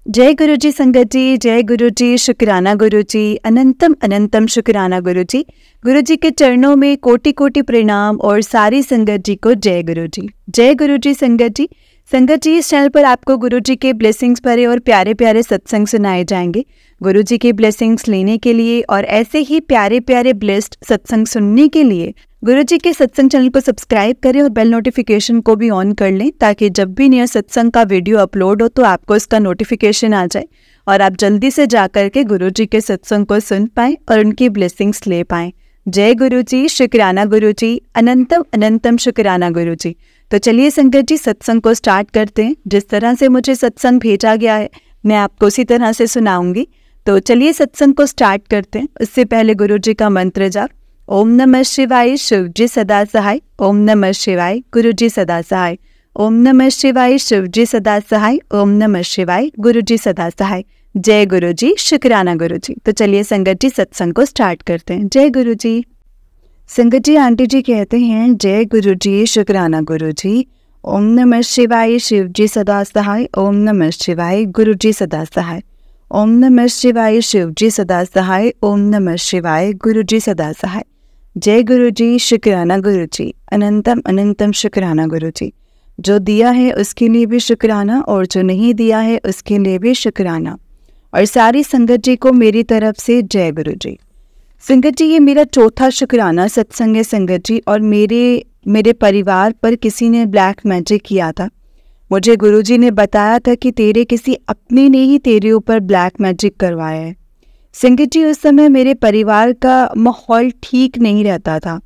जय गुरु जी संगत जी, जय गुरु जी, शुक्राना गुरु जी, अनंतम अनंतम शुक्राना गुरु जी। गुरु जी के चरणों में कोटि कोटि प्रणाम और सारी संगत जी को जय गुरु जी। जय गुरु जी संगत जी। संगत जी, इस चैनल पर आपको गुरु जी के ब्लेसिंग्स भरे और प्यारे प्यारे सत्संग सुनाए जाएंगे। गुरु जी के ब्लेसिंग्स लेने के लिए और ऐसे ही प्यारे प्यारे ब्लेस्ड सत्संग सुनने के लिए गुरु जी के सत्संग चैनल को सब्सक्राइब करें और बेल नोटिफिकेशन को भी ऑन कर लें, ताकि जब भी नया सत्संग का वीडियो अपलोड हो तो आपको इसका नोटिफिकेशन आ जाए और आप जल्दी से जाकर के गुरु जी के सत्संग को सुन पाएं और उनकी ब्लेसिंग्स ले पाएं। जय गुरु जी, शुक्राना गुरु जी, अनंतम अनंतम शुक्राना गुरु जी। तो चलिए संगत जी, सत्संग को स्टार्ट करते हैं। जिस तरह से मुझे सत्संग भेजा गया है मैं आपको उसी तरह से सुनाऊंगी। तो चलिए सत्संग को स्टार्ट करते हैं। उससे पहले गुरु जी का मंत्र जाप। ओम नमः शिवाय, शिव जी सदा सहाय। ओम नमः शिवाय, गुरु जी सदा सहाय। ओम नमः शिवाय, शिव जी सदा सहाय। ओम नमः शिवाय, गुरु जी सदा सहाय। जय गुरु जी, शुक्राना गुरु जी। तो चलिए संगत जी, सत्संग को स्टार्ट करते हैं। जय गुरु जी। संगत जी, आंटी जी कहते हैं जय गुरु जी, शुक्राना गुरु जी। ओम नमः शिवाय, शिव जी सदा सहाय। ओम नमः शिवाय, गुरु जी सदा सहाय। ओम नमः शिवाय, शिव जी सदा सहाय। ओम नमः शिवाय, गुरु जी सदा सहाय। जय गुरु जी, शुक्राना गुरु जी, अनंतम अनंतम शुक्राना गुरु जी। जो दिया है उसके लिए भी शुक्राना और जो नहीं दिया है उसके लिए भी शुक्राना। और सारी संगत जी को मेरी तरफ से जय गुरु जी। संगत जी, ये मेरा चौथा शुक्राना सत्संग है संगत जी। और मेरे परिवार पर किसी ने ब्लैक मैजिक किया था। मुझे गुरुजी ने बताया था कि तेरे किसी अपने ने ही तेरे ऊपर ब्लैक मैजिक करवाया है। संगत जी, उस समय मेरे परिवार का माहौल ठीक नहीं रहता था।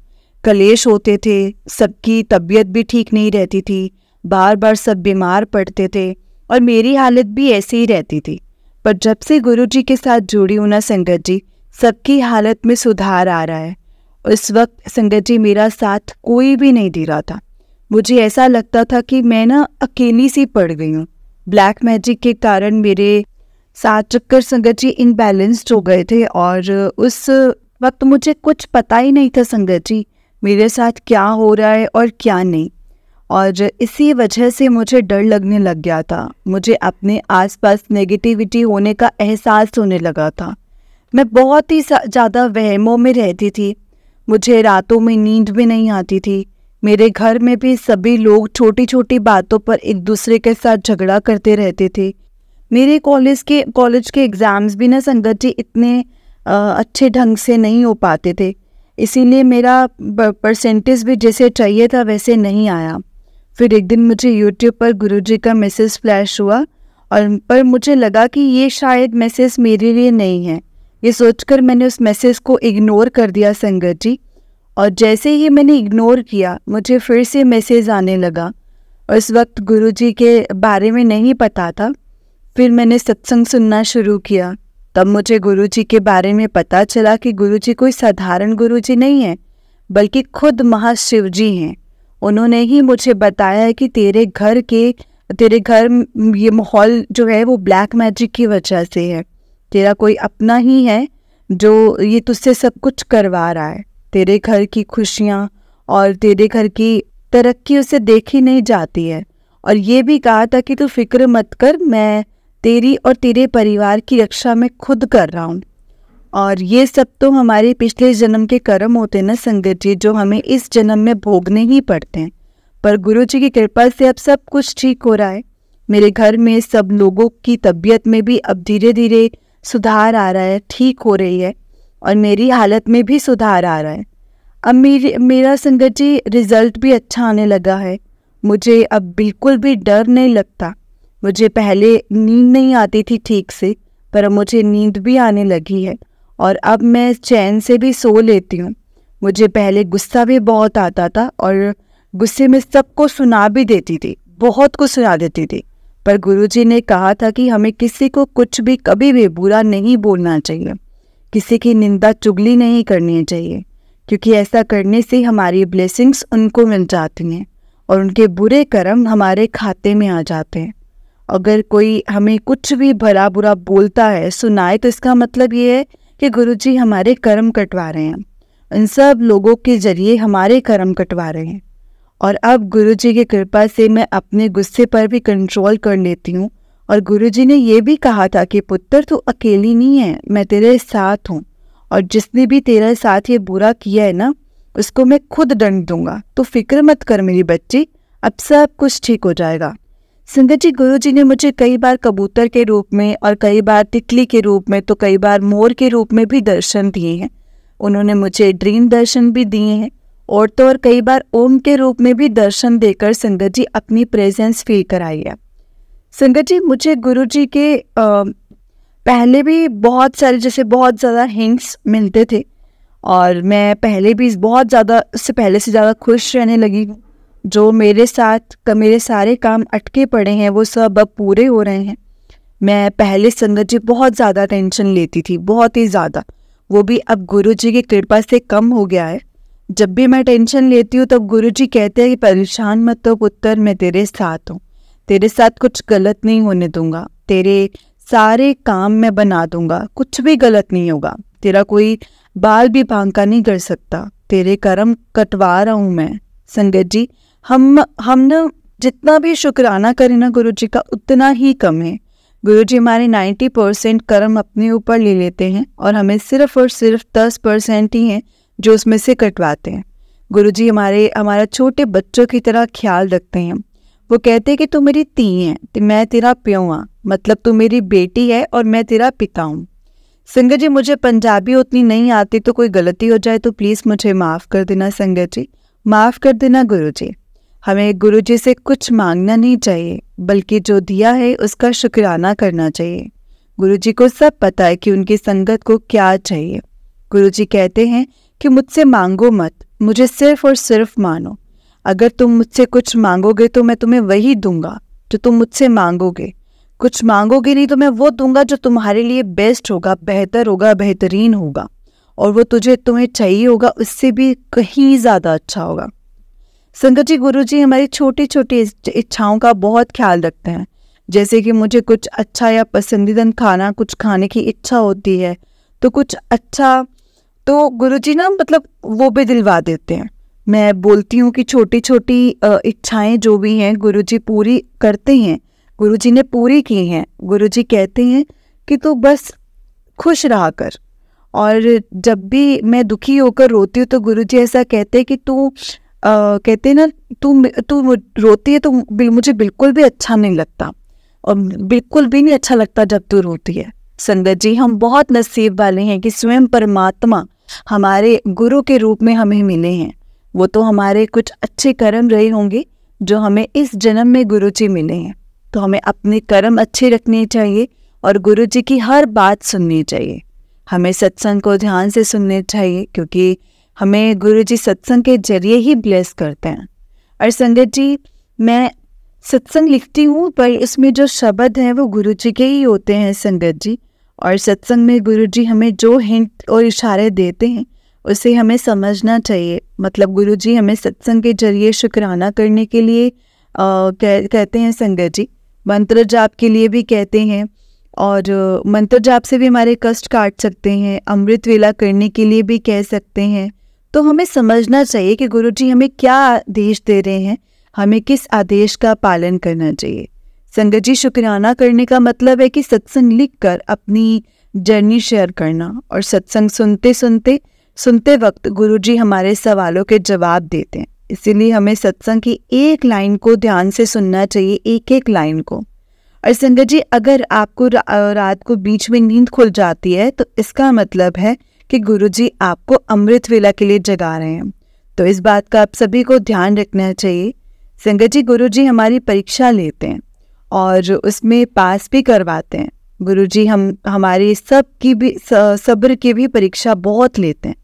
कलेश होते थे, सबकी तबीयत भी ठीक नहीं रहती थी, बार बार सब बीमार पड़ते थे और मेरी हालत भी ऐसी ही रहती थी। पर जब से गुरुजी के साथ जुड़ी हूं ना संगत जी, सबकी हालत में सुधार आ रहा है। उस वक्त संगत जी मेरा साथ कोई भी नहीं दे रहा था। मुझे ऐसा लगता था कि मैं ना अकेली सी पड़ गई हूँ। ब्लैक मैजिक के कारण मेरे 7 चक्कर संगत जी इनबैलेंस्ड हो गए थे और उस वक्त मुझे कुछ पता ही नहीं था संगत जी मेरे साथ क्या हो रहा है और क्या नहीं। और इसी वजह से मुझे डर लगने लग गया था। मुझे अपने आसपास नेगेटिविटी होने का एहसास होने लगा था। मैं बहुत ही ज़्यादा वहमों में रहती थी। मुझे रातों में नींद भी नहीं आती थी। मेरे घर में भी सभी लोग छोटी छोटी बातों पर एक दूसरे के साथ झगड़ा करते रहते थे। मेरे कॉलेज के एग्ज़ाम्स भी ना संगत जी इतने अच्छे ढंग से नहीं हो पाते थे, इसीलिए मेरा परसेंटेज भी जैसे चाहिए था वैसे नहीं आया। फिर एक दिन मुझे यूट्यूब पर गुरुजी का मैसेज फ्लैश हुआ और पर मुझे लगा कि ये शायद मैसेज मेरे लिए नहीं है। ये सोचकर मैंने उस मैसेज को इग्नोर कर दिया संगत जी। और जैसे ही मैंने इग्नोर किया मुझे फिर से मैसेज आने लगा। उस वक्त गुरुजी के बारे में नहीं पता था। फिर मैंने सत्संग सुनना शुरू किया। तब मुझे गुरुजी के बारे में पता चला कि गुरुजी कोई साधारण गुरुजी नहीं है, बल्कि खुद महाशिव जी हैं। उन्होंने ही मुझे बताया है कि तेरे घर ये माहौल जो है वो ब्लैक मैजिक की वजह से है। तेरा कोई अपना ही है जो ये तुझसे सब कुछ करवा रहा है। तेरे घर की खुशियाँ और तेरे घर की तरक्की उसे देखी नहीं जाती है। और ये भी कहा था कि तू फिक्र मत कर, मैं तेरी और तेरे परिवार की रक्षा मैं खुद कर रहा हूँ। और ये सब तो हमारे पिछले जन्म के कर्म होते हैं ना संगत जी, जो हमें इस जन्म में भोगने ही पड़ते हैं। पर गुरु जी की कृपा से अब सब कुछ ठीक हो रहा है। मेरे घर में सब लोगों की तबीयत में भी अब धीरे धीरे सुधार आ रहा है, ठीक हो रही है और मेरी हालत में भी सुधार आ रहा है। अब मेरा संगत जी रिजल्ट भी अच्छा आने लगा है। मुझे अब बिल्कुल भी डर नहीं लगता। मुझे पहले नींद नहीं आती थी ठीक से, पर अब मुझे नींद भी आने लगी है और अब मैं चैन से भी सो लेती हूँ। मुझे पहले गुस्सा भी बहुत आता था और गुस्से में सबको सुना भी देती थी, बहुत कुछ सुना देती थी। पर गुरुजी ने कहा था कि हमें किसी को कुछ भी कभी भी बुरा नहीं बोलना चाहिए, किसी की निंदा चुगली नहीं करनी चाहिए, क्योंकि ऐसा करने से हमारी ब्लेसिंग्स उनको मिल जाती हैं और उनके बुरे कर्म हमारे खाते में आ जाते हैं। अगर कोई हमें कुछ भी भला बुरा बोलता है, सुनाए, तो इसका मतलब ये है कि गुरुजी हमारे कर्म कटवा रहे हैं। उन सब लोगों के जरिए हमारे कर्म कटवा रहे हैं। और अब गुरुजी की कृपा से मैं अपने गुस्से पर भी कंट्रोल कर लेती हूँ और गुरुजी ने ये भी कहा था कि पुत्र तू अकेली नहीं है, मैं तेरे साथ हूँ, और जिसने भी तेरे साथ ये बुरा किया है ना उसको मैं खुद दंड दूंगा, तो फिक्र मत कर मेरी बच्ची, अब सब कुछ ठीक हो जाएगा। संगत जी, गुरुजी ने मुझे कई बार कबूतर के रूप में और कई बार तितली के रूप में तो कई बार मोर के रूप में भी दर्शन दिए हैं। उन्होंने मुझे ड्रीम दर्शन भी दिए हैं और तो और कई बार ओम के रूप में भी दर्शन देकर संगत जी अपनी प्रेजेंस फील कराई है। संगत जी, मुझे गुरुजी के पहले भी बहुत सारे जैसे बहुत ज़्यादा हिंट्स मिलते थे और मैं पहले भी बहुत ज़्यादा उससे पहले से ज़्यादा खुश रहने लगी हूँ। जो मेरे साथ मेरे सारे काम अटके पड़े हैं वो सब अब पूरे हो रहे हैं। मैं पहले संगत जी बहुत ज़्यादा टेंशन लेती थी, बहुत ही ज़्यादा, वो भी अब गुरुजी की कृपा से कम हो गया है। जब भी मैं टेंशन लेती हूँ तब गुरुजी कहते हैं कि परेशान मत हो पुत्र, मैं तेरे साथ हूँ, तेरे साथ कुछ गलत नहीं होने दूंगा, तेरे सारे काम मैं बना दूंगा, कुछ भी गलत नहीं होगा, तेरा कोई बाल भी बांका नहीं कर सकता, तेरे कर्म कटवा रहा हूँ मैं। संगत जी, हम ना जितना भी शुक्राना करें ना गुरुजी का उतना ही कम है। गुरुजी हमारे 90% कर्म अपने ऊपर ले लेते हैं और हमें सिर्फ और सिर्फ 10% ही हैं जो उसमें से कटवाते हैं। गुरुजी हमारा छोटे बच्चों की तरह ख्याल रखते हैं। वो कहते हैं कि तू मेरी ती है तो मैं तेरा प्यो हाँ, मतलब तू मेरी बेटी है और मैं तेरा पिता हूँ। संगत जी, मुझे पंजाबी उतनी नहीं आती, तो कोई गलती हो जाए तो प्लीज़ मुझे माफ़ कर देना संगत जी, माफ़ कर देना गुरुजी। हमें गुरुजी से कुछ मांगना नहीं चाहिए बल्कि जो दिया है उसका शुक्राना करना चाहिए। गुरुजी को सब पता है कि उनकी संगत को क्या चाहिए। गुरुजी कहते हैं कि मुझसे मांगो मत, मुझे सिर्फ और सिर्फ मानो। अगर तुम मुझसे कुछ मांगोगे तो मैं तुम्हें वही दूंगा जो तुम मुझसे मांगोगे। कुछ मांगोगे नहीं तो मैं वो दूंगा जो तुम्हारे लिए बेस्ट होगा, बेहतर होगा, बेहतरीन होगा, और वो तुम्हें चाहिए होगा उससे भी कहीं ज़्यादा अच्छा होगा। संगत जी, गुरुजी हमारी छोटी छोटी इच्छाओं का बहुत ख्याल रखते हैं। जैसे कि मुझे कुछ अच्छा या पसंदीदा खाना कुछ खाने की इच्छा होती है तो कुछ अच्छा तो गुरुजी ना मतलब वो भी दिलवा देते हैं। मैं बोलती हूँ कि छोटी छोटी इच्छाएं जो भी हैं गुरुजी पूरी करते हैं, गुरुजी ने पूरी की हैं। गुरुजी कहते हैं कि तू बस खुश रहा कर, और जब भी मैं दुखी होकर रोती हूँ तो गुरुजी ऐसा कहते हैं कि तू कहते ना तू रोती है तो मुझे बिल्कुल भी अच्छा नहीं लगता, और बिल्कुल भी नहीं अच्छा लगता जब तू रोती है। संगत जी, हम बहुत नसीब वाले हैं कि स्वयं परमात्मा हमारे गुरु के रूप में हमें मिले हैं। वो तो हमारे कुछ अच्छे कर्म रहे होंगे जो हमें इस जन्म में गुरुजी मिले हैं। तो हमें अपने कर्म अच्छे रखने चाहिए और गुरुजी की हर बात सुननी चाहिए। हमें सत्संग को ध्यान से सुनने चाहिए क्योंकि हमें गुरुजी सत्संग के जरिए ही ब्लेस करते हैं। और संगत जी, मैं सत्संग लिखती हूँ पर इसमें जो शब्द हैं वो गुरुजी के ही होते हैं संगत जी। और सत्संग में गुरुजी हमें जो हिंट और इशारे देते हैं उसे हमें समझना चाहिए। मतलब गुरुजी हमें सत्संग के जरिए शुक्राना करने के लिए कहते हैं संगत जी, मंत्र जाप के लिए भी कहते हैं, और मंत्र जाप से भी हमारे कष्ट काट सकते हैं, अमृत वेला करने के लिए भी कह सकते हैं। तो हमें समझना चाहिए कि गुरुजी हमें क्या आदेश दे रहे हैं, हमें किस आदेश का पालन करना चाहिए। संगत जी, शुक्राना करने का मतलब है कि सत्संग लिखकर अपनी जर्नी शेयर करना, और सत्संग सुनते वक्त गुरुजी हमारे सवालों के जवाब देते हैं। इसीलिए हमें सत्संग की एक लाइन को ध्यान से सुनना चाहिए, एक एक लाइन को। और संगत जी, अगर आपको रात को बीच में नींद खुल जाती है तो इसका मतलब है कि गुरुजी आपको अमृत वेला के लिए जगा रहे हैं। तो इस बात का आप सभी को ध्यान रखना चाहिए। संगत जी, गुरुजी हमारी परीक्षा लेते हैं और उसमें पास भी करवाते हैं। गुरुजी हमारी सब्र की भी परीक्षा बहुत लेते हैं।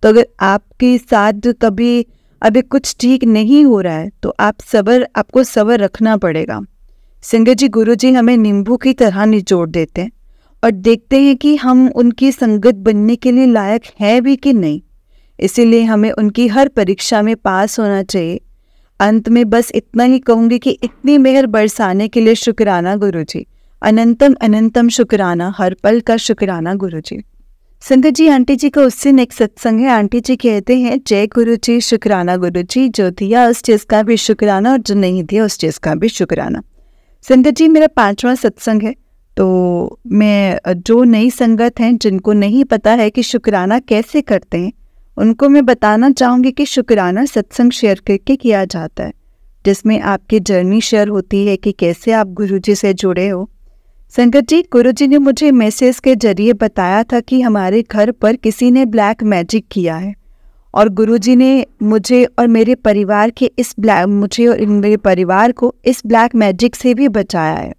तो अगर आपके साथ कभी अभी कुछ ठीक नहीं हो रहा है तो आपको सब्र रखना पड़ेगा। संगत जी, गुरुजी हमें नींबू की तरह निचोड़ देते हैं और देखते हैं कि हम उनकी संगत बनने के लिए लायक है भी कि नहीं। इसीलिए हमें उनकी हर परीक्षा में पास होना चाहिए। अंत में बस इतना ही कहूँगी कि इतनी मेहर बरसाने के लिए शुक्राना गुरुजी, अनंतम अनंतम शुक्राना, हर पल का शुक्राना गुरुजी। संगत जी, आंटी जी का उससे नेक्स्ट सत्संग है। आंटी जी कहते हैं, जय गुरुजी, शुक्राना गुरुजी, जो दिया उस चीज़ का भी शुक्राना और जो नहीं दिया उस चीज़ का भी शुक्राना। संगत जी, मेरा 5वां सत्संग है। तो मैं जो नई संगत हैं, जिनको नहीं पता है कि शुक्राना कैसे करते हैं, उनको मैं बताना चाहूँगी कि शुक्राना सत्संग शेयर करके किया जाता है, जिसमें आपकी जर्नी शेयर होती है कि कैसे आप गुरुजी से जुड़े हो। संगत जी, गुरुजी ने मुझे मैसेज के जरिए बताया था कि हमारे घर पर किसी ने ब्लैक मैजिक किया है, और गुरुजी ने मुझे और मेरे परिवार को इस ब्लैक मैजिक से भी बचाया है।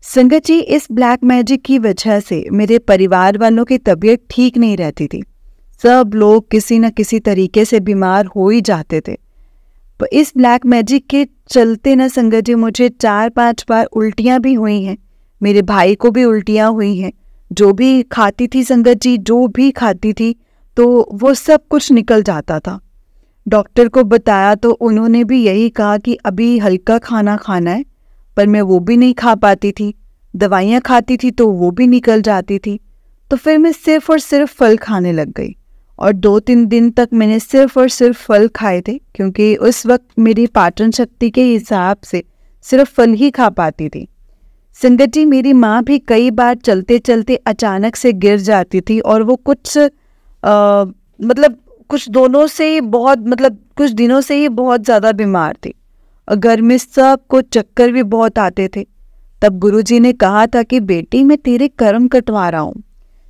संगत जी, इस ब्लैक मैजिक की वजह से मेरे परिवार वालों की तबीयत ठीक नहीं रहती थी। सब लोग किसी न किसी तरीके से बीमार हो ही जाते थे। तो इस ब्लैक मैजिक के चलते ना संगत जी, मुझे 4-5 बार उल्टियाँ भी हुई हैं। मेरे भाई को भी उल्टियाँ हुई हैं। जो भी खाती थी संगत जी, जो भी खाती थी, तो वो सब कुछ निकल जाता था। डॉक्टर को बताया तो उन्होंने भी यही कहा कि अभी हल्का खाना खाना है, पर मैं वो भी नहीं खा पाती थी। दवाइयाँ खाती थी तो वो भी निकल जाती थी। तो फिर मैं सिर्फ और सिर्फ फल खाने लग गई, और 2-3 दिन तक मैंने सिर्फ और सिर्फ फल खाए थे, क्योंकि उस वक्त मेरी पाचन शक्ति के हिसाब से सिर्फ फल ही खा पाती थी। संगत जी, मेरी माँ भी कई बार चलते चलते अचानक से गिर जाती थी, और वो कुछ कुछ दिनों से ही बहुत ज़्यादा बीमार थी, और घर में सबको चक्कर भी बहुत आते थे। तब गुरुजी ने कहा था कि बेटी, मैं तेरे कर्म कटवा रहा हूँ।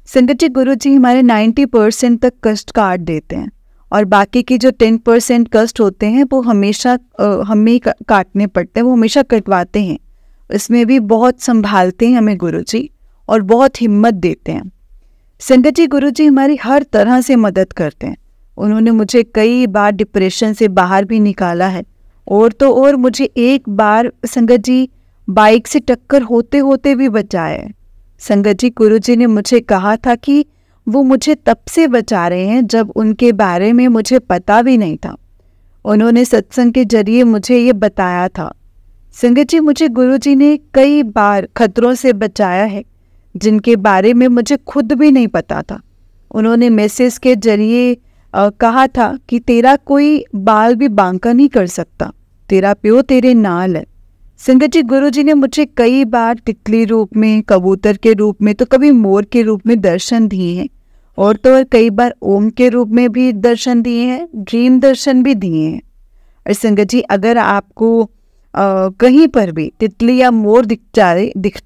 संगत जी, गुरुजी हमारे 90% तक कष्ट काट देते हैं, और बाकी की जो 10% कष्ट होते हैं वो हमेशा हमें काटने पड़ते हैं, वो हमेशा कटवाते हैं। इसमें भी बहुत संभालते हैं हमें गुरुजी, और बहुत हिम्मत देते हैं। संगत जी, गुरुजी हमारी हर तरह से मदद करते हैं। उन्होंने मुझे कई बार डिप्रेशन से बाहर भी निकाला है, और मुझे एक बार संगत जी बाइक से टक्कर होते होते भी बचाया है। संगत जी, गुरुजी ने मुझे कहा था कि वो मुझे तब से बचा रहे हैं जब उनके बारे में मुझे पता भी नहीं था। उन्होंने सत्संग के जरिए मुझे ये बताया था। संगत जी, मुझे गुरुजी ने कई बार खतरों से बचाया है, जिनके बारे में मुझे खुद भी नहीं पता था। उन्होंने मैसेज के जरिए कहा था कि तेरा कोई बाल भी बांका नहीं कर सकता, तेरा प्यो तेरे नाल है। संगत जी, गुरुजी ने मुझे कई बार तितली रूप में, कबूतर के रूप में, तो कभी मोर के रूप में दर्शन दिए हैं, और तो और कई बार ओम के रूप में भी दर्शन दिए हैं, ड्रीम दर्शन भी दिए हैं। और संगत जी, अगर आपको कहीं पर भी तितली या मोर दिखता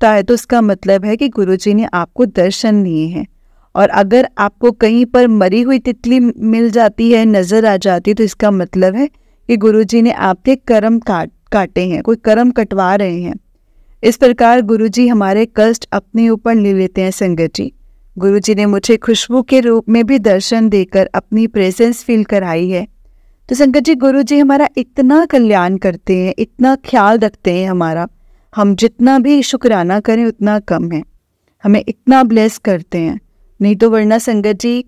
है तो इसका मतलब है कि गुरुजी ने आपको दर्शन दिए हैं। और अगर आपको कहीं पर मरी हुई तितली मिल जाती है, नज़र आ जाती है, तो इसका मतलब है कि गुरुजी ने आपके कर्म काटे हैं, कोई कर्म कटवा रहे हैं। इस प्रकार गुरुजी हमारे कष्ट अपने ऊपर ले लेते हैं। संगत जी, गुरुजी ने मुझे खुशबू के रूप में भी दर्शन देकर अपनी प्रेजेंस फील कराई है। तो संगत जी, गुरुजी हमारा इतना कल्याण करते हैं, इतना ख्याल रखते हैं हमारा, हम जितना भी शुक्राना करें उतना कम है। हमें इतना ब्लेस करते हैं, नहीं तो वरना संगत जी,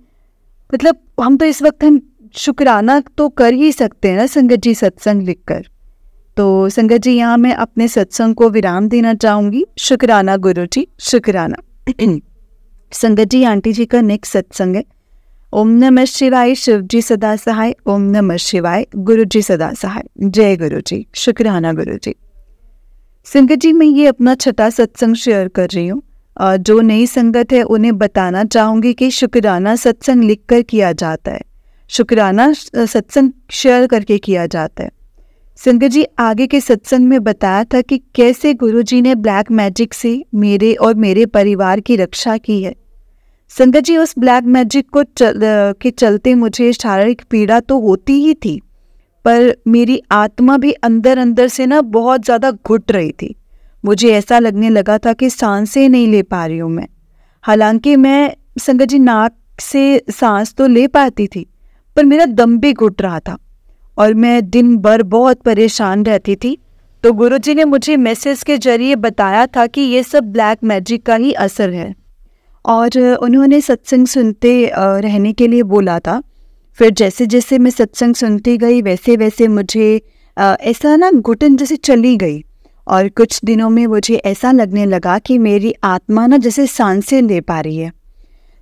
हम तो इस वक्त हम शुक्राना तो कर ही सकते हैं ना संगत जी, सत्संग लिखकर। तो संगत जी, यहाँ मैं अपने सत्संग को विराम देना चाहूँगी। शुक्राना गुरुजी, शुक्राना। संगत जी, आंटी जी का नेक्स्ट सत्संग है। ओम नमः शिवाय, शिव जी सदा सहाय। ओम नमः शिवाय, गुरु जी सदा सहाय। जय गुरु जी, शुक्राना गुरु जी। संगत जी, मैं ये अपना 6वां सत्संग शेयर कर रही हूँ। जो नई संगत है उन्हें बताना चाहूँगी कि शुक्राना सत्संग लिखकर किया जाता है, शुक्राना सत्संग शेयर करके किया जाता है। संगत जी, आगे के सत्संग में बताया था कि कैसे गुरुजी ने ब्लैक मैजिक से मेरे और मेरे परिवार की रक्षा की है। संगत जी, उस ब्लैक मैजिक के चलते मुझे शारीरिक पीड़ा तो होती ही थी, पर मेरी आत्मा भी अंदर अंदर से ना बहुत ज़्यादा घुट रही थी। मुझे ऐसा लगने लगा था कि सांसें नहीं ले पा रही हूँ मैं। हालांकि मैं संगत जी नाक से सांस तो ले पाती थी, पर मेरा दम भी घुट रहा था, और मैं दिन भर बहुत परेशान रहती थी। तो गुरुजी ने मुझे मैसेज के जरिए बताया था कि ये सब ब्लैक मैजिक का ही असर है, और उन्होंने सत्संग सुनते रहने के लिए बोला था। फिर जैसे जैसे मैं सत्संग सुनती गई वैसे वैसे मुझे ऐसा ना घुटन जैसे चली गई, और कुछ दिनों में मुझे ऐसा लगने लगा कि मेरी आत्मा ना जैसे सांसें ले पा रही है।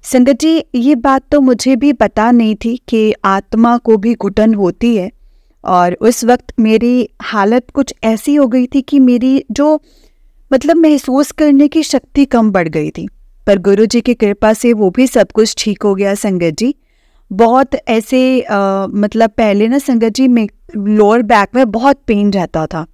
संगत जी, ये बात तो मुझे भी पता नहीं थी कि आत्मा को भी घुटन होती है। और उस वक्त मेरी हालत कुछ ऐसी हो गई थी कि मेरी जो मतलब महसूस करने की शक्ति कम बढ़ गई थी। पर गुरुजी की कृपा से वो भी सब कुछ ठीक हो गया संगत जी। बहुत ऐसे मतलब पहले ना संगत जी में लोअर बैक में बहुत पेन रहता था,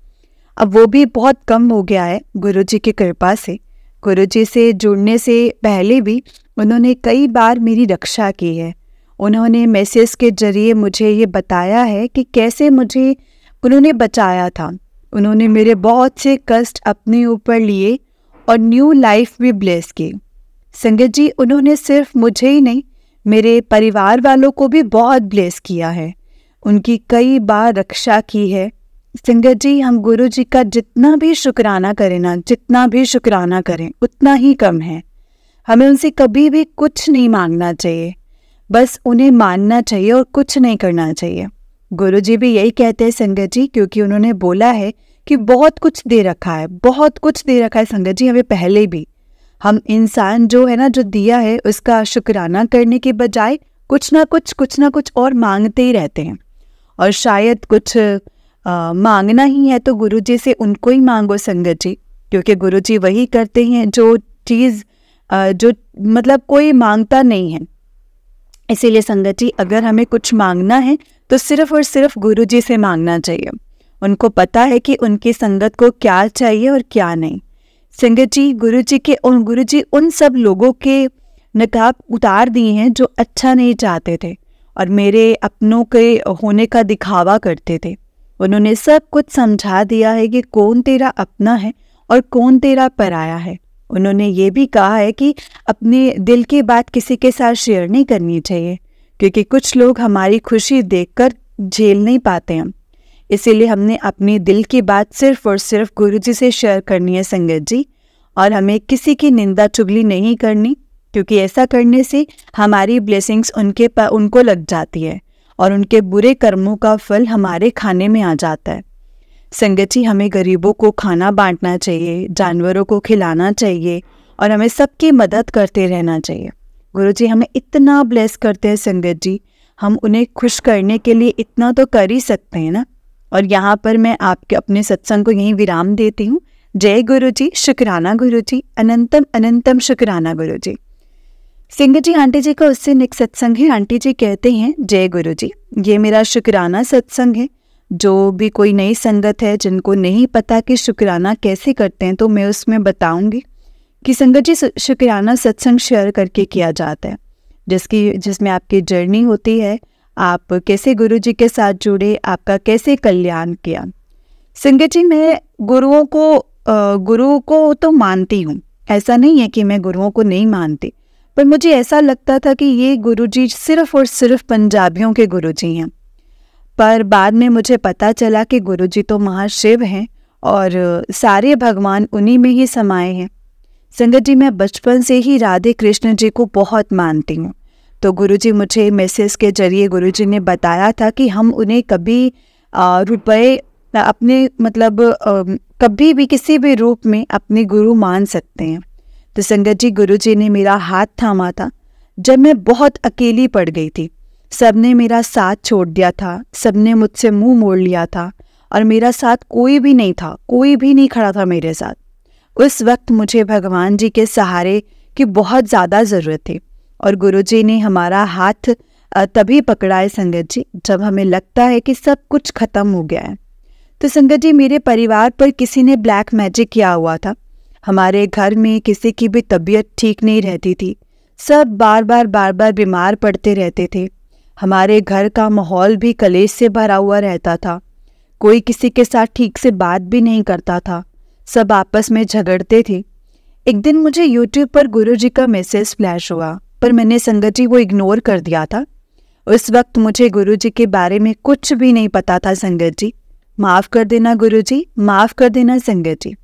अब वो भी बहुत कम हो गया है गुरुजी की कृपा से। गुरुजी से जुड़ने से पहले भी उन्होंने कई बार मेरी रक्षा की है। उन्होंने मैसेज के जरिए मुझे ये बताया है कि कैसे मुझे उन्होंने बचाया था। उन्होंने मेरे बहुत से कष्ट अपने ऊपर लिए और न्यू लाइफ भी ब्लेस की। संगत जी, उन्होंने सिर्फ मुझे ही नहीं, मेरे परिवार वालों को भी बहुत ब्लेस किया है। उनकी कई बार रक्षा की है। संगत जी, हम गुरु जी का जितना भी शुक्राना करें ना, जितना भी शुक्राना करें उतना ही कम है। हमें उनसे कभी भी कुछ नहीं मांगना चाहिए, बस उन्हें मानना चाहिए और कुछ नहीं करना चाहिए। गुरु जी भी यही कहते हैं संगत जी, क्योंकि उन्होंने बोला है कि बहुत कुछ दे रखा है, बहुत कुछ दे रखा है संगत जी हमें पहले भी। हम इंसान जो है ना, जो दिया है उसका शुक्राना करने के बजाय कुछ ना कुछ और मांगते ही रहते हैं। और शायद कुछ मांगना ही है तो गुरु जी से उनको ही मांगो संगत जी, क्योंकि गुरु जी वही करते हैं जो चीज़ जो मतलब कोई मांगता नहीं है। इसीलिए संगत जी, अगर हमें कुछ मांगना है तो सिर्फ और सिर्फ गुरु जी से मांगना चाहिए। उनको पता है कि उनकी संगत को क्या चाहिए और क्या नहीं। संगत जी, गुरु जी उन सब लोगों के नकाब उतार दिए हैं जो अच्छा नहीं चाहते थे और मेरे अपनों के होने का दिखावा करते थे। उन्होंने सब कुछ समझा दिया है कि कौन तेरा अपना है और कौन तेरा पराया है। उन्होंने ये भी कहा है कि अपने दिल की बात किसी के साथ शेयर नहीं करनी चाहिए, क्योंकि कुछ लोग हमारी खुशी देखकर झेल नहीं पाते हैं। इसीलिए हमने अपनी दिल की बात सिर्फ और सिर्फ गुरुजी से शेयर करनी है संगत जी। और हमें किसी की निंदा चुगली नहीं करनी, क्योंकि ऐसा करने से हमारी ब्लेसिंग्स उनको लग जाती है और उनके बुरे कर्मों का फल हमारे खाने में आ जाता है। संगत जी, हमें गरीबों को खाना बांटना चाहिए, जानवरों को खिलाना चाहिए और हमें सबकी मदद करते रहना चाहिए। गुरुजी हमें इतना ब्लेस करते हैं संगत जी, हम उन्हें खुश करने के लिए इतना तो कर ही सकते हैं ना। और यहाँ पर मैं आपके अपने सत्संग को यहीं विराम देती हूँ। जय गुरु जी, शुक्राना गुरु जी, अनंतम अनंतम शुक्राना गुरु जी। संगत जी, आंटी जी का उससे नेक्स्ट सत्संग है। आंटी जी कहते हैं, जय गुरु जी, ये मेरा शुक्राना सत्संग है। जो भी कोई नई संगत है जिनको नहीं पता कि शुक्राना कैसे करते हैं, तो मैं उसमें बताऊंगी कि संगत जी शुक्राना सत्संग शेयर करके किया जाता है, जिसमें आपकी जर्नी होती है, आप कैसे गुरु जी के साथ जुड़े, आपका कैसे कल्याण किया। संगत जी, मैं गुरु को तो मानती हूँ, ऐसा नहीं है कि मैं गुरुओं को नहीं मानती, पर मुझे ऐसा लगता था कि ये गुरु जी सिर्फ और सिर्फ पंजाबियों के गुरु जी हैं। पर बाद में मुझे पता चला कि गुरु जी तो महाशिव हैं और सारे भगवान उन्हीं में ही समाये हैं। संगत जी, मैं बचपन से ही राधे कृष्ण जी को बहुत मानती हूँ। तो गुरु जी मुझे मैसेज के जरिए गुरु जी ने बताया था कि हम उन्हें कभी रुपए अपने मतलब कभी भी किसी भी रूप में अपने गुरु मान सकते हैं। तो संगत जी, गुरु जी ने मेरा हाथ थामा था जब मैं बहुत अकेली पड़ गई थी। सबने मेरा साथ छोड़ दिया था, सबने मुझसे मुंह मोड़ लिया था और मेरा साथ कोई भी नहीं था, कोई भी नहीं खड़ा था मेरे साथ। उस वक्त मुझे भगवान जी के सहारे की बहुत ज़्यादा ज़रूरत थी और गुरुजी ने हमारा हाथ तभी पकड़ा है संगत जी, जब हमें लगता है कि सब कुछ खत्म हो गया है। तो संगत जी, मेरे परिवार पर किसी ने ब्लैक मैजिक किया हुआ था। हमारे घर में किसी की भी तबीयत ठीक नहीं रहती थी, सब बार बार बीमार पड़ते रहते थे। हमारे घर का माहौल भी कलेश से भरा हुआ रहता था, कोई किसी के साथ ठीक से बात भी नहीं करता था, सब आपस में झगड़ते थे। एक दिन मुझे यूट्यूब पर गुरुजी का मैसेज फ्लैश हुआ, पर मैंने संगत जी वो इग्नोर कर दिया था। उस वक्त मुझे गुरुजी के बारे में कुछ भी नहीं पता था संगत जी, माफ़ कर देना गुरुजी, माफ़ कर देना संगत जी।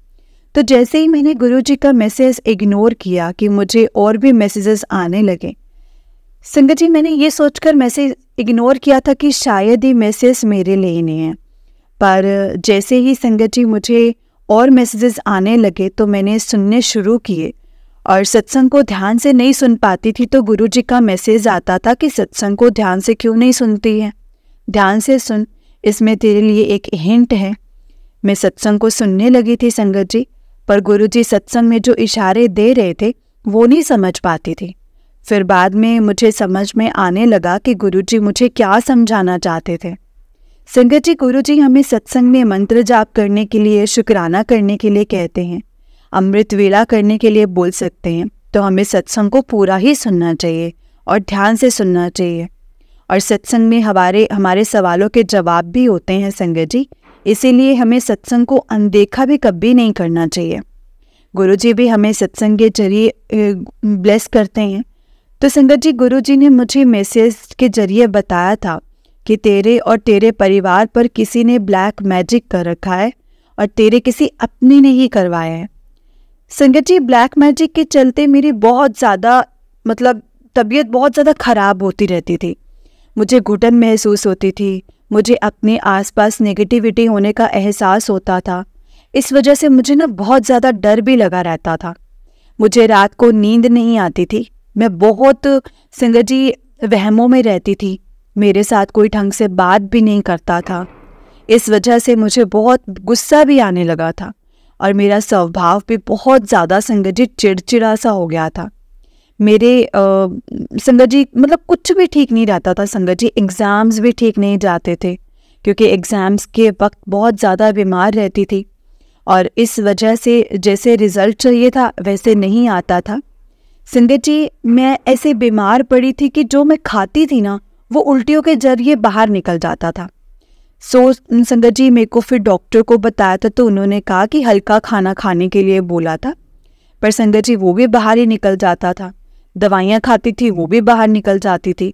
तो जैसे ही मैंने गुरुजी का मैसेज इग्नोर किया कि मुझे और भी मैसेजेस आने लगे। संगत जी, मैंने ये सोचकर मैसेज इग्नोर किया था कि शायद ये मैसेज मेरे लिए नहीं है, पर जैसे ही संगत जी मुझे और मैसेजेस आने लगे तो मैंने सुनने शुरू किए और सत्संग को ध्यान से नहीं सुन पाती थी। तो गुरुजी का मैसेज आता था कि सत्संग को ध्यान से क्यों नहीं सुनती है, ध्यान से सुन, इसमें तेरे लिए एक हिंट है। मैं सत्संग को सुनने लगी थी संगत जी, पर गुरुजी सत्संग में जो इशारे दे रहे थे वो नहीं समझ पाती थी। फिर बाद में मुझे समझ में आने लगा कि गुरुजी मुझे क्या समझाना चाहते थे। संगत जी, गुरुजी हमें सत्संग में मंत्र जाप करने के लिए, शुक्राना करने के लिए कहते हैं, अमृत वेला करने के लिए बोल सकते हैं। तो हमें सत्संग को पूरा ही सुनना चाहिए और ध्यान से सुनना चाहिए। और सत्संग में हमारे सवालों के जवाब भी होते हैं संगत जी, इसीलिए हमें सत्संग को अनदेखा भी कभी नहीं करना चाहिए। गुरुजी भी हमें सत्संग के जरिए ब्लेस करते हैं। तो संगत जी, गुरुजी ने मुझे मैसेज के जरिए बताया था कि तेरे और तेरे परिवार पर किसी ने ब्लैक मैजिक कर रखा है और तेरे किसी अपने ने ही करवाया है। संगत जी, ब्लैक मैजिक के चलते मेरी बहुत ज़्यादा तबीयत बहुत ज़्यादा ख़राब होती रहती थी। मुझे घुटन महसूस होती थी, मुझे अपने आसपास नेगेटिविटी होने का एहसास होता था। इस वजह से मुझे बहुत ज़्यादा डर भी लगा रहता था। मुझे रात को नींद नहीं आती थी। मैं बहुत संगत जी वहमों में रहती थी। मेरे साथ कोई ढंग से बात भी नहीं करता था। इस वजह से मुझे बहुत गुस्सा भी आने लगा था और मेरा स्वभाव भी बहुत ज़्यादा संगत जी चिड़चिड़ा सा हो गया था। मेरे संगत जी कुछ भी ठीक नहीं रहता था संगत जी। एग्ज़ाम्स भी ठीक नहीं जाते थे क्योंकि एग्ज़ाम्स के वक्त बहुत ज़्यादा बीमार रहती थी और इस वजह से जैसे रिज़ल्ट चाहिए था वैसे नहीं आता था। संगत जी, मैं ऐसे बीमार पड़ी थी कि जो मैं खाती थी ना वो उल्टियों के जरिए बाहर निकल जाता था। संगत जी, मेरे को फिर डॉक्टर को बताया था तो उन्होंने कहा कि हल्का खाना खाने के लिए बोला था, पर संगत जी वो भी बाहर ही निकल जाता था। दवाइयाँ खाती थी वो भी बाहर निकल जाती थी।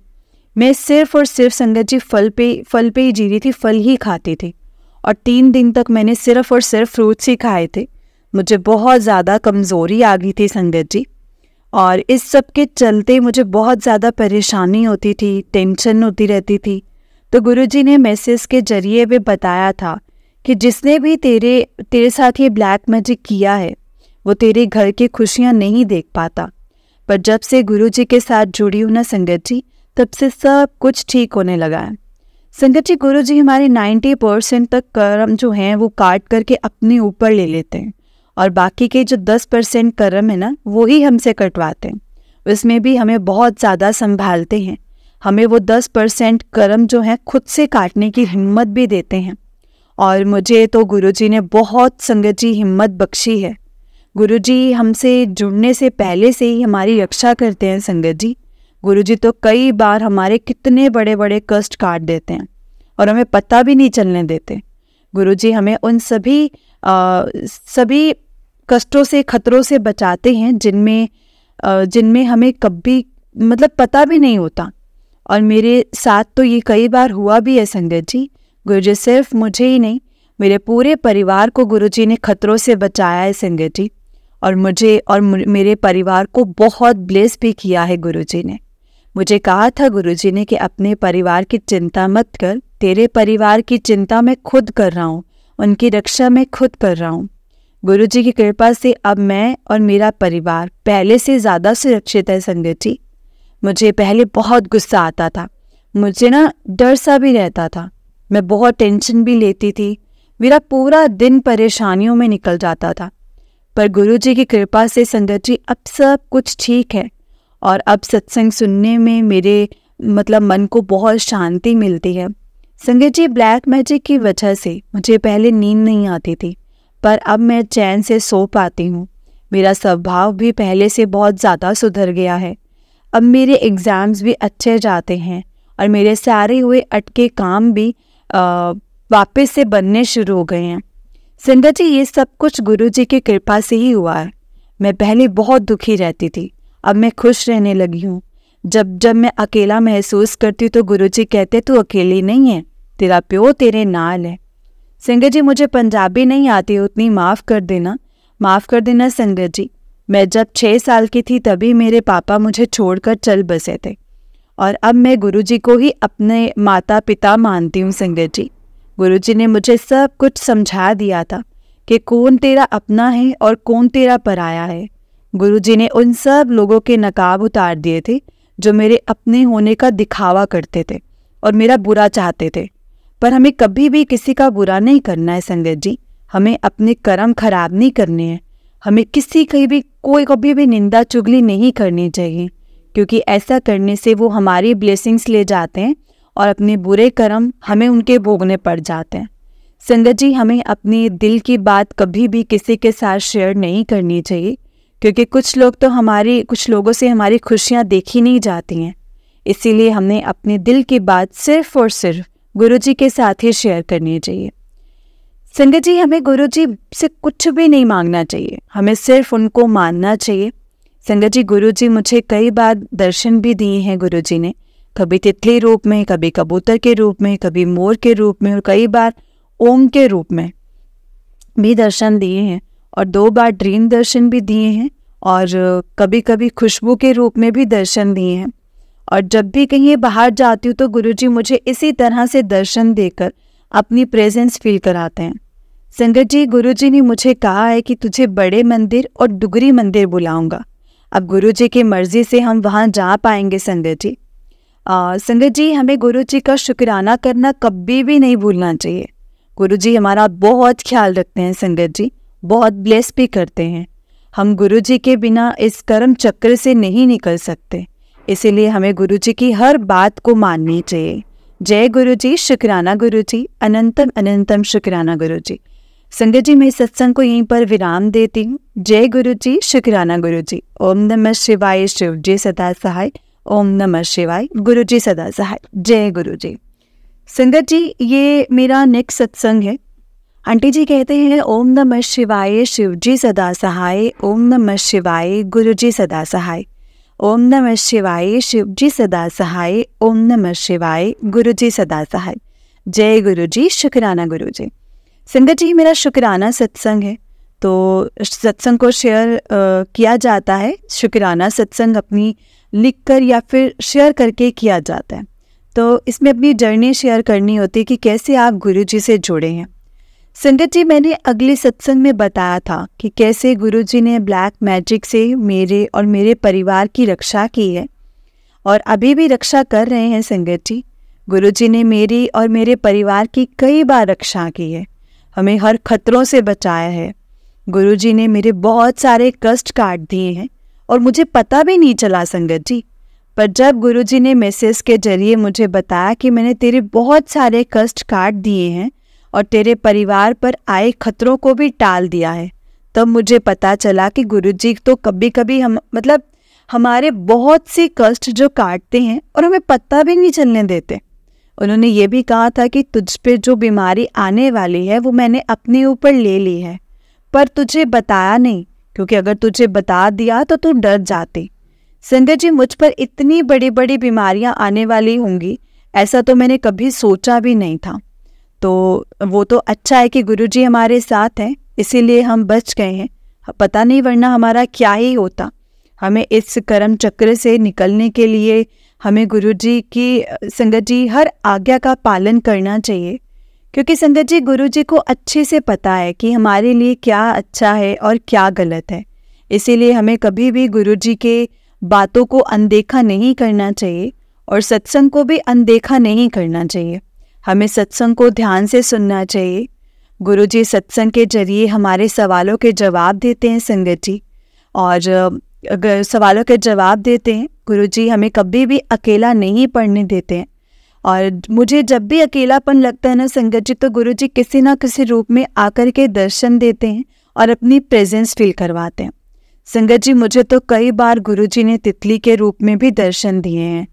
मैं सिर्फ और सिर्फ संगत जी फल पे ही जी रही थी, फल ही खाती थी और 3 दिन तक मैंने सिर्फ और सिर्फ फ्रूट्स ही खाए थे। मुझे बहुत ज़्यादा कमज़ोरी आ गई थी संगत जी और इस सब के चलते मुझे बहुत ज़्यादा परेशानी होती थी, टेंशन होती रहती थी। तो गुरुजी ने मैसेज के जरिए भी बताया था कि जिसने भी तेरे साथ ये ब्लैक मैजिक किया है वो तेरे घर की खुशियाँ नहीं देख पाता, पर जब से गुरुजी के साथ जुड़ी हूँ ना संगत जी, तब से सब कुछ ठीक होने लगा है। संगत जी, गुरुजी हमारे 90% तक कर्म जो हैं वो काट करके अपने ऊपर ले लेते हैं और बाकी के जो 10% कर्म है ना वो ही हमसे कटवाते हैं। उसमें भी हमें बहुत ज़्यादा संभालते हैं। हमें वो 10% कर्म जो है खुद से काटने की हिम्मत भी देते हैं और मुझे तो गुरुजी ने बहुत संगत जी हिम्मत बख्शी है। गुरुजी हमसे जुड़ने से पहले से ही हमारी रक्षा करते हैं संगत जी। गुरुजी तो कई बार हमारे कितने बड़े बड़े कष्ट काट देते हैं और हमें पता भी नहीं चलने देते। गुरुजी हमें उन सभी कष्टों से, खतरों से बचाते हैं जिनमें हमें कभी पता भी नहीं होता। और मेरे साथ तो ये कई बार हुआ भी है संगत जी। गुरुजी सिर्फ मुझे ही नहीं, मेरे पूरे परिवार को गुरुजी ने खतरों से बचाया है संगत जी और मुझे और मेरे परिवार को बहुत ब्लेस भी किया है। गुरुजी ने मुझे कहा था गुरुजी ने कि अपने परिवार की चिंता मत कर, तेरे परिवार की चिंता मैं खुद कर रहा हूँ, उनकी रक्षा मैं खुद कर रहा हूँ। गुरुजी की कृपा से अब मैं और मेरा परिवार पहले से ज़्यादा सुरक्षित है संगत जी। मुझे पहले बहुत गुस्सा आता था, मुझे डर सा भी रहता था, मैं बहुत टेंशन भी लेती थी, मेरा पूरा दिन परेशानियों में निकल जाता था। पर गुरुजी की कृपा से संगत जी अब सब कुछ ठीक है और अब सत्संग सुनने में मेरे मन को बहुत शांति मिलती है। संगत जी, ब्लैक मैजिक की वजह से मुझे पहले नींद नहीं आती थी, पर अब मैं चैन से सो पाती हूँ। मेरा स्वभाव भी पहले से बहुत ज़्यादा सुधर गया है। अब मेरे एग्ज़ाम्स भी अच्छे जाते हैं और मेरे सारे हुए अटके काम भी वापस से बनने शुरू हो गए हैं। संगत जी, ये सब कुछ गुरुजी की कृपा से ही हुआ है। मैं पहले बहुत दुखी रहती थी, अब मैं खुश रहने लगी हूँ। जब मैं अकेला महसूस करती हूँ तो गुरुजी कहते तू अकेली नहीं है, तेरा प्यो तेरे नाल है। संगत जी, मुझे पंजाबी नहीं आती उतनी, माफ़ कर देना संगत जी। मैं जब 6 साल की थी तभी मेरे पापा मुझे छोड़कर चल बसे थे और अब मैं गुरुजी को ही अपने माता पिता मानती हूँ संगत जी। गुरुजी ने मुझे सब कुछ समझा दिया था कि कौन तेरा अपना है और कौन तेरा पराया है। गुरुजी ने उन सब लोगों के नकाब उतार दिए थे जो मेरे अपने होने का दिखावा करते थे और मेरा बुरा चाहते थे। पर हमें कभी भी किसी का बुरा नहीं करना है संगत जी। हमें अपने कर्म खराब नहीं करने हैं। हमें किसी की भी कभी भी निंदा चुगली नहीं करनी चाहिए, क्योंकि ऐसा करने से वो हमारी ब्लेसिंग्स ले जाते हैं और अपने बुरे कर्म हमें उनके भोगने पड़ जाते हैं। संगत जी, हमें अपनी दिल की बात कभी भी किसी के साथ शेयर नहीं करनी चाहिए, क्योंकि कुछ लोगों से हमारी खुशियाँ देखी नहीं जाती हैं। इसीलिए हमने अपने दिल की बात सिर्फ और सिर्फ गुरुजी के साथ ही शेयर करनी चाहिए। संगत जी, हमें गुरुजी से कुछ भी नहीं मांगना चाहिए, हमें सिर्फ उनको मानना चाहिए। संगत जी, गुरुजी मुझे कई बार दर्शन भी दिए हैं गुरुजी ने, कभी तितली रूप में, कभी कबूतर के रूप में, कभी मोर के रूप में और कई बार ओम के रूप में भी दर्शन दिए हैं, और 2 बार ड्रीम दर्शन भी दिए हैं, और कभी कभी खुशबू के रूप में भी दर्शन दिए हैं। और जब भी कहीं बाहर जाती हूँ तो गुरुजी मुझे इसी तरह से दर्शन देकर अपनी प्रेजेंस फील कराते हैं। संगत जी, गुरुजी ने मुझे कहा है कि तुझे बड़े मंदिर और डुगरी मंदिर बुलाऊंगा। अब गुरुजी की मर्जी से हम वहाँ जा पाएंगे संगत जी। संगत जी, हमें गुरुजी का शुक्राना करना कभी भी नहीं भूलना चाहिए। गुरुजी हमारा बहुत ख्याल रखते हैं संगत जी, बहुत ब्लेस भी करते हैं। हम गुरुजी के बिना इस कर्म चक्र से नहीं निकल सकते, इसीलिए हमें गुरुजी की हर बात को माननी चाहिए। जय गुरुजी, शुक्राना गुरुजी, अनंतम अनंतम शुक्राना गुरुजी। संगत जी, मैं सत्संग को यहीं पर विराम देती हूँ। जय गुरुजी, शुक्राना गुरुजी। ओम नमः शिवाय, शिव जी सदा सहाय। ओम नमः शिवाय, गुरुजी सदा सहाय। जय गुरुजी। संगत जी, ये मेरा नेक्स्ट सत्संग है। आंटी जी कहते हैं ओम नमः शिवाय, शिव जी सदा सहाय। ओम नमः शिवाय, गुरुजी सदा सहाय। ओम नमः शिवाय, शिव जी सदा सहाय। ओम नमः शिवाय, गुरुजी सदा सहाय। जय गुरुजी, शुक्राना गुरुजी। संगत जी, मेरा शुक्राना सत्संग है, तो सत्संग को शेयर किया जाता है। शुक्राना सत्संग अपनी लिखकर या फिर शेयर करके किया जाता है। तो इसमें अपनी जर्नी शेयर करनी होती है कि कैसे आप गुरुजी से जुड़े हैं। संगत जी, मैंने अगले सत्संग में बताया था कि कैसे गुरुजी ने ब्लैक मैजिक से मेरे और मेरे परिवार की रक्षा की है, और अभी भी रक्षा कर रहे हैं। संगत जी, गुरुजी ने मेरी और मेरे परिवार की कई बार रक्षा की है, हमें हर खतरों से बचाया है। गुरुजी ने मेरे बहुत सारे कष्ट काट दिए हैं और मुझे पता भी नहीं चला संगत जी। पर जब गुरुजी ने मैसेज के जरिए मुझे बताया कि मैंने तेरे बहुत सारे कष्ट काट दिए हैं और तेरे परिवार पर आए खतरों को भी टाल दिया है, तब मुझे पता चला कि गुरुजी तो कभी कभी हमारे बहुत से कष्ट जो काटते हैं और हमें पता भी नहीं चलने देते। उन्होंने ये भी कहा था कि तुझ पे जो बीमारी आने वाली है वो मैंने अपने ऊपर ले ली है, पर तुझे बताया नहीं, क्योंकि अगर तुझे बता दिया तो तू डर जाती। संगत जी, मुझ पर इतनी बड़ी बड़ी बीमारियां आने वाली होंगी ऐसा तो मैंने कभी सोचा भी नहीं था। तो वो तो अच्छा है कि गुरुजी हमारे साथ हैं, इसीलिए हम बच गए हैं, पता नहीं वरना हमारा क्या ही होता। हमें इस कर्म चक्र से निकलने के लिए हमें गुरुजी की संगत जी हर आज्ञा का पालन करना चाहिए, क्योंकि संगत जी गुरुजी को अच्छे से पता है कि हमारे लिए क्या अच्छा है और क्या गलत है। इसीलिए हमें कभी भी गुरुजी के बातों को अनदेखा नहीं करना चाहिए और सत्संग को भी अनदेखा नहीं करना चाहिए। हमें सत्संग को ध्यान से सुनना चाहिए। गुरुजी सत्संग के जरिए हमारे सवालों के जवाब देते हैं संगत जी, और अगर सवालों के जवाब देते हैं गुरुजी, हमें कभी भी अकेला नहीं पढ़ने देते हैं। और मुझे जब भी अकेलापन लगता है ना संगत जी, तो गुरुजी किसी ना किसी रूप में आकर के दर्शन देते हैं और अपनी प्रेजेंस फील करवाते हैं। संगत जी, मुझे तो कई बार गुरुजी ने तितली के रूप में भी दर्शन दिए हैं।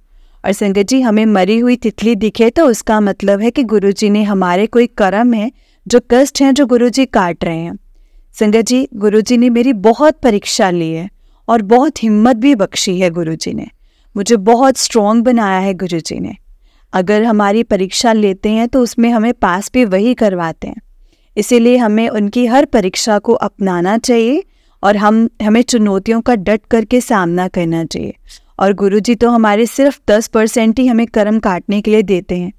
और संगत जी, हमें मरी हुई तितली दिखे तो उसका मतलब है कि गुरुजी ने हमारे कोई कर्म है, जो कष्ट हैं जो गुरुजी काट रहे हैं। संगत जी, गुरुजी ने मेरी बहुत परीक्षा ली है और बहुत हिम्मत भी बख्शी है। गुरुजी ने मुझे बहुत स्ट्रॉन्ग बनाया है। गुरुजी ने अगर हमारी परीक्षा लेते हैं तो उसमें हमें पास भी वही करवाते हैं, इसीलिए हमें उनकी हर परीक्षा को अपनाना चाहिए और हमें चुनौतियों का डट करके सामना करना चाहिए। और गुरुजी तो हमारे सिर्फ 10% ही हमें कर्म काटने के लिए देते हैं,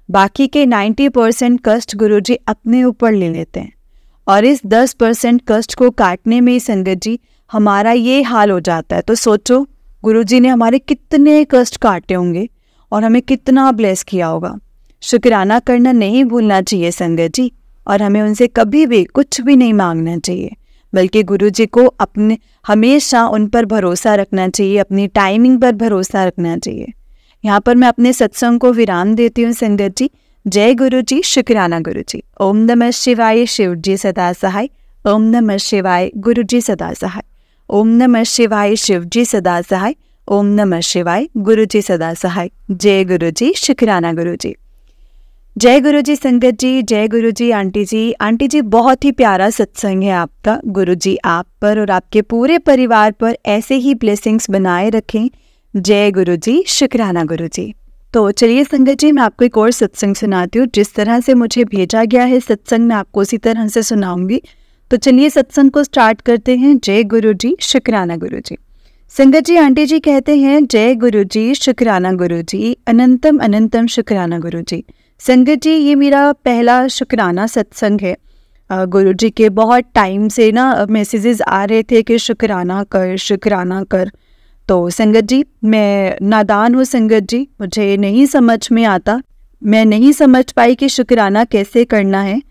बाकी के 90% कष्ट गुरुजी अपने ऊपर ले लेते हैं। और इस 10% कष्ट को काटने में ही संगत जी हमारा ये हाल हो जाता है। तो सोचो, गुरुजी ने हमारे कितने कष्ट काटे होंगे और हमें कितना ब्लेस किया होगा। शुक्राना करना नहीं भूलना चाहिए संगत जी, और हमें उनसे कभी भी कुछ भी नहीं मांगना चाहिए, बल्कि गुरु जी को अपने हमेशा उन पर भरोसा रखना चाहिए, अपनी टाइमिंग पर भरोसा रखना चाहिए। यहाँ पर मैं अपने सत्संग को विराम देती हूँ संगत जी। जय गुरु जी, शुक्राना गुरु जी। ओम नमः शिवाय, शिव जी सदा सहाय। ओम नमः शिवाय, गुरु जी सदा सहाय। ओम नमः शिवाय, शिव जी सदा सहाय। ओम नमः शिवाय, गुरु जी सदा सहाय। जय गुरु जी, शुक्राना गुरु जी। जय गुरु जी संगत जी, जय गुरु जी आंटी जी। आंटी जी, बहुत ही प्यारा सत्संग है आपका। गुरु जी आप पर और आपके पूरे परिवार पर ऐसे ही ब्लेसिंग्स बनाए रखें। जय गुरु जी, शुक्राना गुरु जी। तो चलिए संगत जी, मैं आपको एक और सत्संग सुनाती हूँ। जिस तरह से मुझे भेजा गया है सत्संग, मैं आपको उसी तरह से सुनाऊंगी। तो चलिए सत्संग को स्टार्ट करते हैं। जय गुरु जी, शुक्राना गुरु जी। संगत जी, आंटी जी कहते हैं, जय गुरु जी, शुक्राना गुरु जी, अनंतम अनंतम शुक्राना गुरु जी। संगत जी, ये मेरा पहला शुक्राना सत्संग है। गुरु जी के बहुत टाइम से ना मैसेजेस आ रहे थे कि शुक्राना कर, शुक्राना कर। तो संगत जी, मैं नादान हूँ संगत जी, मुझे नहीं समझ में आता, मैं नहीं समझ पाई कि शुक्राना कैसे करना है।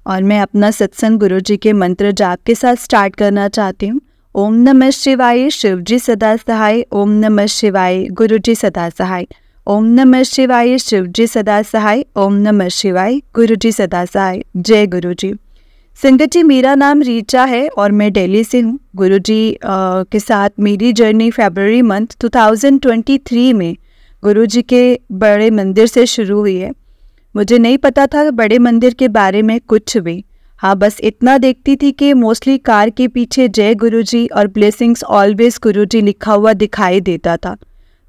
और मैं अपना सत्संग गुरु जी के मंत्र जाप के साथ स्टार्ट करना चाहती हूँ। ओम नमः शिवाय, शिव जी सदा सहाय। ओम नमः शिवाय, गुरु जी सदा सहाय। ओम नमः शिवाय, शिव जी सदा सहाय। ओम नमः शिवाय, गुरु जी सदा सहाय। जय गुरु जी। संगत जी, मेरा नाम रीचा है और मैं दिल्ली से हूँ। गुरु जी के साथ मेरी जर्नी फरवरी मंथ 2023 में गुरु जी के बड़े मंदिर से शुरू हुई है। मुझे नहीं पता था बड़े मंदिर के बारे में कुछ भी। हाँ, बस इतना देखती थी कि मोस्टली कार के पीछे जय गुरु जी और ब्लेसिंग्स ऑलवेज गुरु जी लिखा हुआ दिखाई देता था,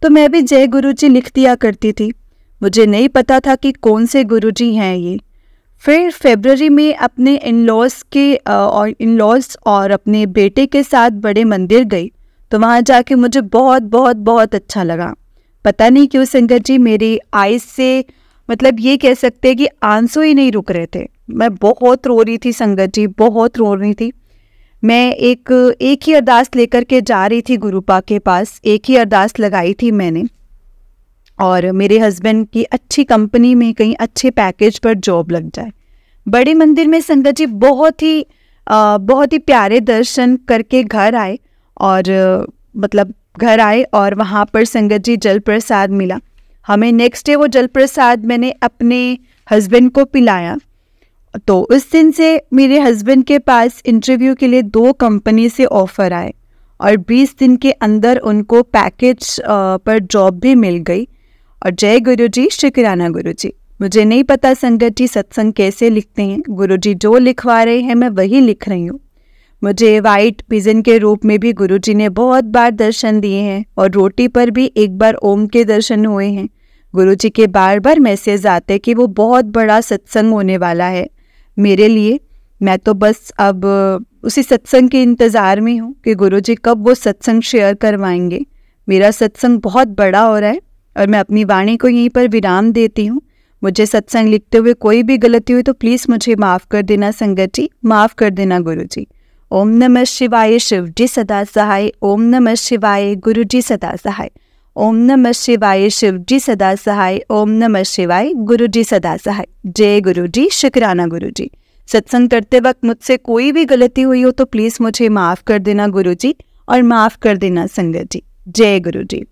तो मैं भी जय गुरु जी लिख दिया करती थी। मुझे नहीं पता था कि कौन से गुरु जी हैं ये। फिर फरवरी में अपने इन-लॉज और अपने बेटे के साथ बड़े मंदिर गई, तो वहाँ जाके मुझे बहुत बहुत बहुत अच्छा लगा। पता नहीं क्यों संगत जी, मेरी आईज से मतलब ये कह सकते हैं कि आंसू ही नहीं रुक रहे थे। मैं बहुत रो रही थी संगत जी, बहुत रो रही थी। मैं एक ही अरदास लेकर के जा रही थी गुरुपा के पास। एक ही अरदास लगाई थी मैंने, और मेरे हस्बैंड की अच्छी कंपनी में कहीं अच्छे पैकेज पर जॉब लग जाए। बड़े मंदिर में संगत जी बहुत ही प्यारे दर्शन करके घर आए, और घर आए और वहाँ पर संगत जी जल प्रसाद मिला हमें। नेक्स्ट डे वो जल प्रसाद मैंने अपने हस्बैंड को पिलाया। तो उस दिन से मेरे हस्बैंड के पास इंटरव्यू के लिए 2 कंपनी से ऑफ़र आए, और 20 दिन के अंदर उनको पैकेज पर जॉब भी मिल गई। और जय गुरु जी, शुक्राना गुरु जी। मुझे नहीं पता संगत जी सत्संग कैसे लिखते हैं, गुरु जी जो लिखवा रहे हैं मैं वही लिख रही हूँ। मुझे वाइट पिजन के रूप में भी गुरु जी ने बहुत बार दर्शन दिए हैं, और रोटी पर भी एक बार ओम के दर्शन हुए हैं। गुरु जी के बार बार मैसेज आते कि वो बहुत बड़ा सत्संग होने वाला है मेरे लिए। मैं तो बस अब उसी सत्संग के इंतज़ार में हूँ कि गुरु जी कब वो सत्संग शेयर करवाएंगे। मेरा सत्संग बहुत बड़ा हो रहा है, और मैं अपनी वाणी को यहीं पर विराम देती हूँ। मुझे सत्संग लिखते हुए कोई भी गलती हुई तो प्लीज़ मुझे माफ़ कर देना संगत जी, माफ़ कर देना गुरु जी। ओम नमः शिवाय, शिव जी सदा सहाय। ओम नमः शिवाय, गुरु जी सदा सहाय। ओम नमः शिवाय, शिव जी सदा सहाय। ओम नमः शिवाय, गुरु जी सदा सहाय। जय गुरु जी, शुक्राना गुरु जी। सत्संग करते वक्त मुझसे कोई भी गलती हुई हो तो प्लीज़ मुझे माफ़ कर देना गुरु जी, और माफ़ कर देना संगत जी। जय गुरु जी।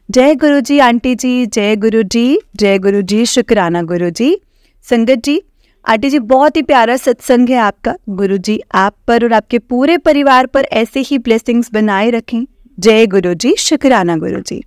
जय गुरु जी आंटी जी, जय गुरु जी, जय गुरु जी, शुक्राना गुरु जी। संगत जी, आंटी जी बहुत ही प्यारा सत्संग है आपका। गुरु जी आप पर और आपके पूरे परिवार पर ऐसे ही ब्लेसिंग्स बनाए रखें। जय गुरु जी, शुक्राना गुरु जी।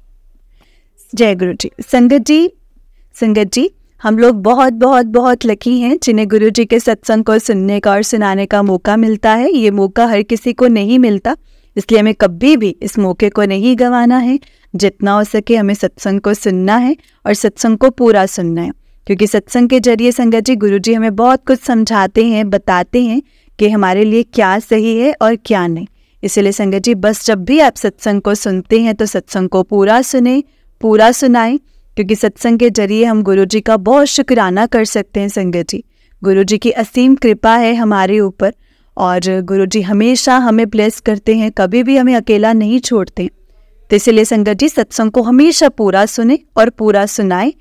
जय गुरु जी। संगत जी, हम लोग बहुत बहुत बहुत लकी हैं जिन्हें गुरु जी के सत्संग को सुनने का और सुनाने का मौका मिलता है। ये मौका हर किसी को नहीं मिलता, इसलिए हमें कभी भी इस मौके को नहीं गंवाना है। जितना हो सके हमें सत्संग को सुनना है, और सत्संग को पूरा सुनना है, क्योंकि सत्संग के जरिए संगत जी गुरु जी हमें बहुत कुछ समझाते हैं, बताते हैं कि हमारे लिए क्या सही है और क्या नहीं। इसलिए संगत जी बस जब भी आप सत्संग को सुनते हैं तो सत्संग को पूरा सुने, पूरा सुनाएं, क्योंकि सत्संग के जरिए हम गुरु जी का बहुत शुक्राना कर सकते हैं। संगत जी गुरु जी की असीम कृपा है हमारे ऊपर, और गुरु जी हमेशा हमें ब्लेस करते हैं, कभी भी हमें अकेला नहीं छोड़ते। तो इसलिए संगत जी सत्संग को हमेशा पूरा सुने और पूरा सुनाएं,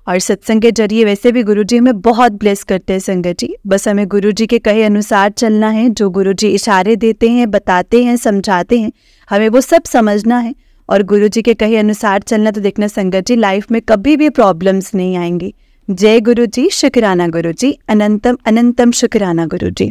और सत्संग के जरिए वैसे भी गुरुजी हमें बहुत ब्लेस करते हैं संगत जी। बस हमें गुरुजी के कहे अनुसार चलना है, जो गुरुजी इशारे देते हैं, बताते हैं, समझाते हैं, हमें वो सब समझना है और गुरुजी के कहे अनुसार चलना। तो देखना संगत जी, लाइफ में कभी भी प्रॉब्लम्स नहीं आएंगी। जय गुरुजी, शुक्राना गुरुजी, अनंतम अनंतम शुक्राना गुरुजी।